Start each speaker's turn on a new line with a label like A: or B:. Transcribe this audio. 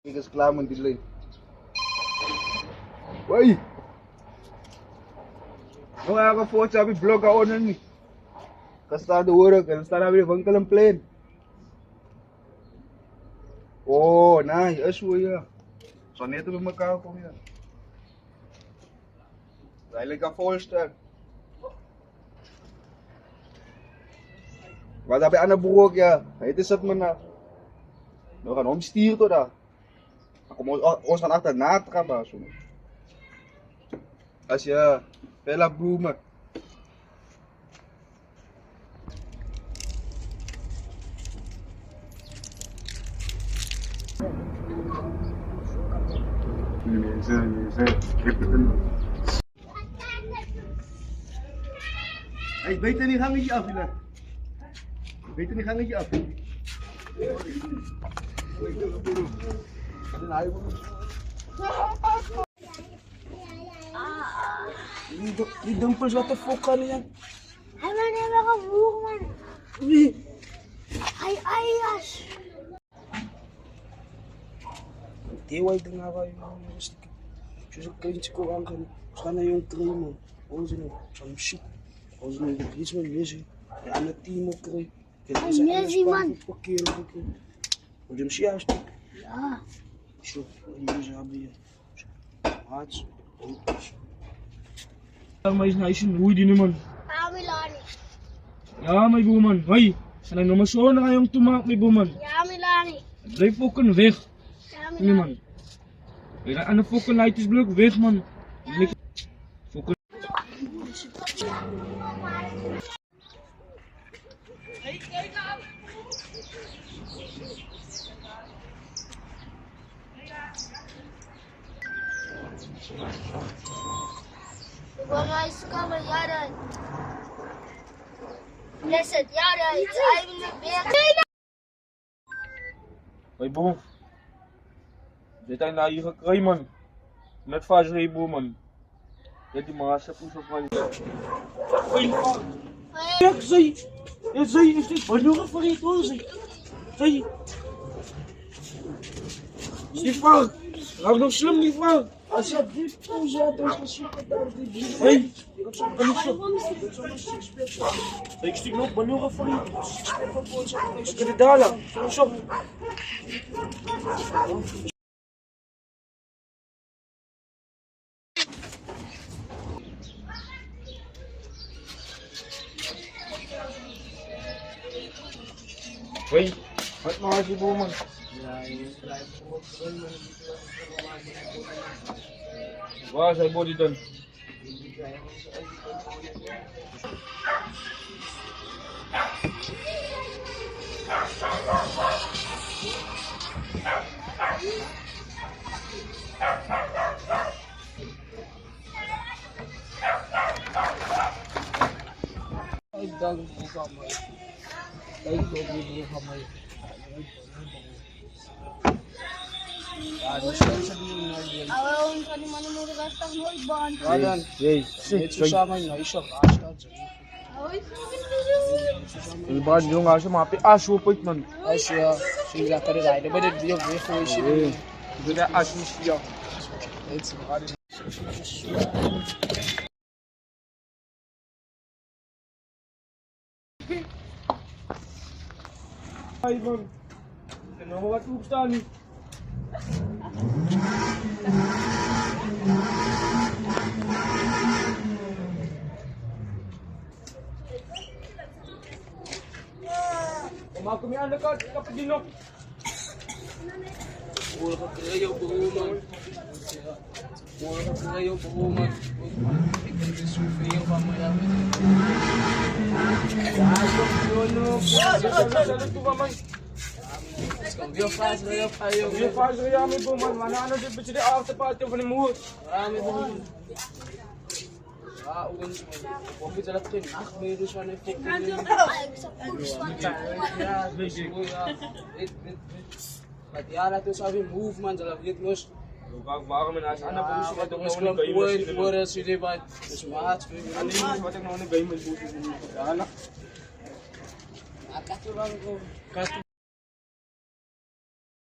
A: Ik is klaar met die leef. Hoi! Nou ga ik voor je blok houden niet. Dan staat de work en dan staat er weer winkel en plein. Oh, nee, is hoe je. Zo net op elkaar komen hier. Eigenlijk een voorstel. Wat heb je aan de broek, ja? Het is het, man. We gaan omsturen tot daar. Kom ons gaan achterna trappen. Als je vele bloemen. Hey, beter niet gangetje af, Ina. Beter niet gangetje af. Die dumpels, wat de fuck kan yan?
B: Ay, man, hebben we gevoerd, man.
A: Wie?
B: Ay, ayas.
A: Tewa ito nga ba yung siya kayong ko ang kan sana yung tray mo. O sino, some shit. O sino yung please mo lesi. Ya anak timo kray.
B: Ay, Messi, man.
A: Pakil. O jam siya asti.
B: Ja.
A: Şu yüz abi ya. Aç.
C: Mais na isin huy din naman.
B: Kami lani.
C: Ja, may buman. Hoy, sana namasyon na kayong tumak may buman.
B: Kami lani.
C: Drive po kan weg.
B: Kami
C: Ini
B: lani.
C: man. Kaya ano po kan light is blok weg man. Fokol.
B: Guys, come on, yada. Listen, yada, it's I will be back.
C: Hoy buman. Dit tayo na iyo kay man. Net faz ray buman. Jadi mga sa man. Hoy.
B: Hey,
C: Say. Say, ano ka pa rito? Say. Stefan, hou nog slim niet van.
A: Als je dit toezet, dan is het super duidelijk.
C: Hey,
A: Ik stik nog banieren voor je.
C: ik kan het dalen. Zo. Hey, wat maak je boeman? Waar is hij body dan?
A: Ik dank u voor mij. Ik dank u voor mij. Ja, dat is zo doen.
B: awal ka ni manu mo gasta mo iban.
A: Alan,
C: Hey,
A: met susama na isa ka.
C: il bad yung nga siya mapi. Ah, super man.
A: Asya, siya ka rin ay. Bade diyo ko siya.
C: Hey, ito na as siya.
A: It's
C: Ay, man. Ano mo ba staan? Kumakumi anak ka, kapadinok.
A: Mura ka kayo buhuman. Mura ka kayo buhuman. Ikay sufiyo pa mo yan. Weer fast, weer kayo.
C: Je vaart er ja mee boman, maar nou dit beetje de achterpartij van de moer.
A: Marami buhuman. Ah, uwan mo. Huwag kita lang ito. Meron siya na effect. Matiara to sabi movement dalam ritmus.
C: Kijk, waarom en als anak
A: Ah,
C: politie wat
A: mas
C: ook
A: club
C: nog een game
A: word as you by this match.
C: Ano yung wat ook nog een game met boete. Anak.
A: Akatulang ko. Kato